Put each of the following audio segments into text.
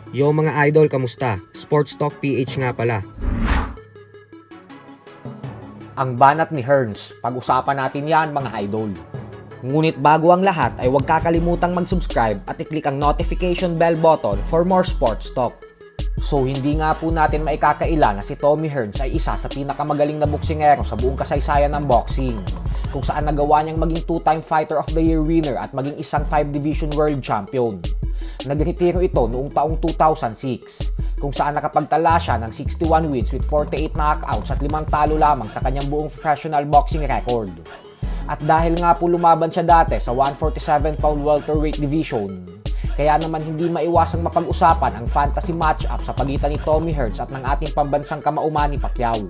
Yo mga idol, kamusta? Sports Talk PH nga pala. Ang banat ni Hearns, pag-usapan natin yan mga idol. Ngunit bago ang lahat ay huwag kakalimutang mag-subscribe at i-click ang notification bell button for more sports talk. So hindi nga po natin maikakaila na si Tommy Hearns ay isa sa pinakamagaling na boksingero sa buong kasaysayan ng boxing, kung saan nagawa niyang maging 2-time Fighter of the Year winner at maging isang 5-division world champion. Nagretiro ito noong taong 2006, kung saan nakapagtala siya ng 61 wins with 48 knockouts at 5 talo lamang sa kanyang buong professional boxing record. At dahil nga po lumaban siya dati sa 147-pound welterweight division, kaya naman hindi maiwasang mapag-usapan ang fantasy matchup sa pagitan ni Tommy Hearns at ng ating pambansang kamao Manny Pacquiao.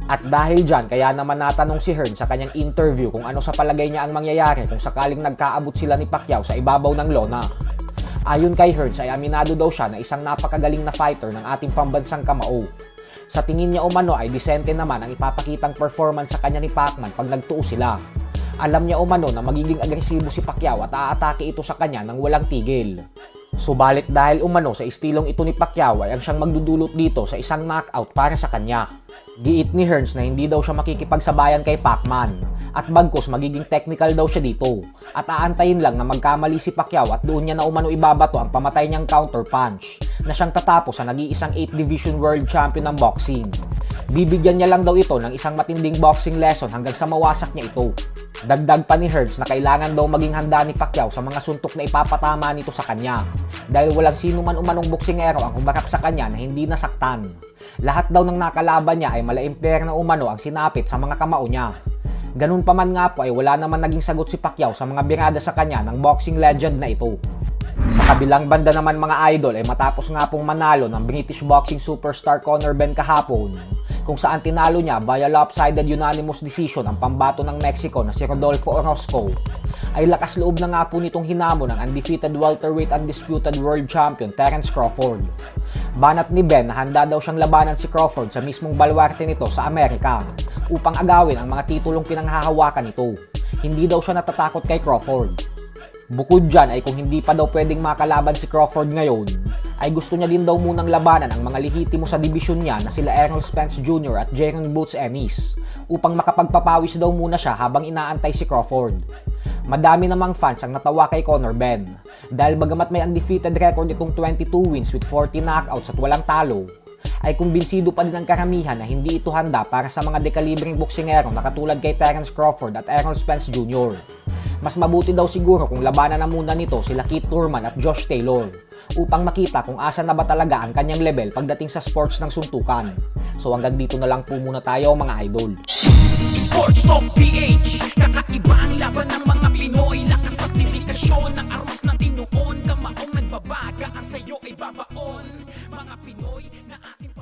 At dahil dyan, kaya naman natanong si Hearns sa kanyang interview kung ano sa palagay niya ang mangyayari kung sakaling nagkaabot sila ni Pacquiao sa ibabaw ng lona. Ayon kay Hearns ay aminado daw siya na isang napakagaling na fighter ng ating pambansang kamao. Sa tingin niya umano ay disente naman ang ipapakitang performance sa kanya ni Pacman pag nagtuo sila. Alam niya umano na magiging agresibo si Pacquiao at aatake ito sa kanya nang walang tigil. Subalit dahil umano sa estilong ito ni Pacquiao ay ang siyang magdudulot dito sa isang knockout para sa kanya. Giit ni Hearns na hindi daw siya makikipagsabayan kay Pacman at bagkus magiging technical daw siya dito at aantayin lang na magkamali si Pacquiao at doon niya na umano ibabato ang pamatay niyang counter punch na siyang tatapos sa nag-iisang 8th Division World Champion ng boxing. Bibigyan niya lang daw ito ng isang matinding boxing lesson hanggang sa mawasak niya ito. Dagdag pa ni Hearns na kailangan daw maging handa ni Pacquiao sa mga suntok na ipapatama nito sa kanya dahil walang sino man umanong boksingero ang humarap sa kanya na hindi nasaktan. Lahat daw ng nakalaban niya ay malaimper na umano ang sinapit sa mga kamao niya. Ganun pa man nga po ay wala naman naging sagot si Pacquiao sa mga birada sa kanya ng boxing legend na ito. Sa kabilang banda naman mga idol ay matapos nga pong manalo ng British boxing superstar Conor Benn kahapon, kung saan tinalo niya via lopsided unanimous decision ang pambato ng Mexico na si Rodolfo Orozco, ay lakas loob na nga po nitong hinamon ng undefeated welterweight undisputed world champion Terence Crawford. Banat ni Ben na handa daw siyang labanan si Crawford sa mismong baluarte nito sa Amerika upang agawin ang mga titulong pinanghahawakan nito. Hindi daw siya natatakot kay Crawford. Bukod dyan ay kung hindi pa daw pwedeng makalaban si Crawford ngayon, ay gusto niya din daw munang labanan ang mga lehitimo sa dibisyon niya na sila Errol Spence Jr. at Jaron Boots Ennis upang makapagpapawis daw muna siya habang inaantay si Crawford. Madami namang fans ang natawa kay Conor Benn dahil bagamat may undefeated record itong 22 wins with 40 knockouts at walang talo, ay kumbinsido pa din ang karamihan na hindi ito handa para sa mga dekalibreng boksingero na katulad kay Terence Crawford at Errol Spence Jr. Mas mabuti daw siguro kung labanan na muna nito sila Keith Thurman at Josh Taylor upang makita kung asa na ba talaga ang kanyang level pagdating sa sports ng suntukan. So hanggang dito na lang po muna tayo mga idol. Sports Talk PH, kakaiba ang laban ng mga Pinoy. Lakas at dedikasyon ng armas na tinuon. Kamaong nagbabaga, ang sayo ay babaon. Mga Pinoy na atin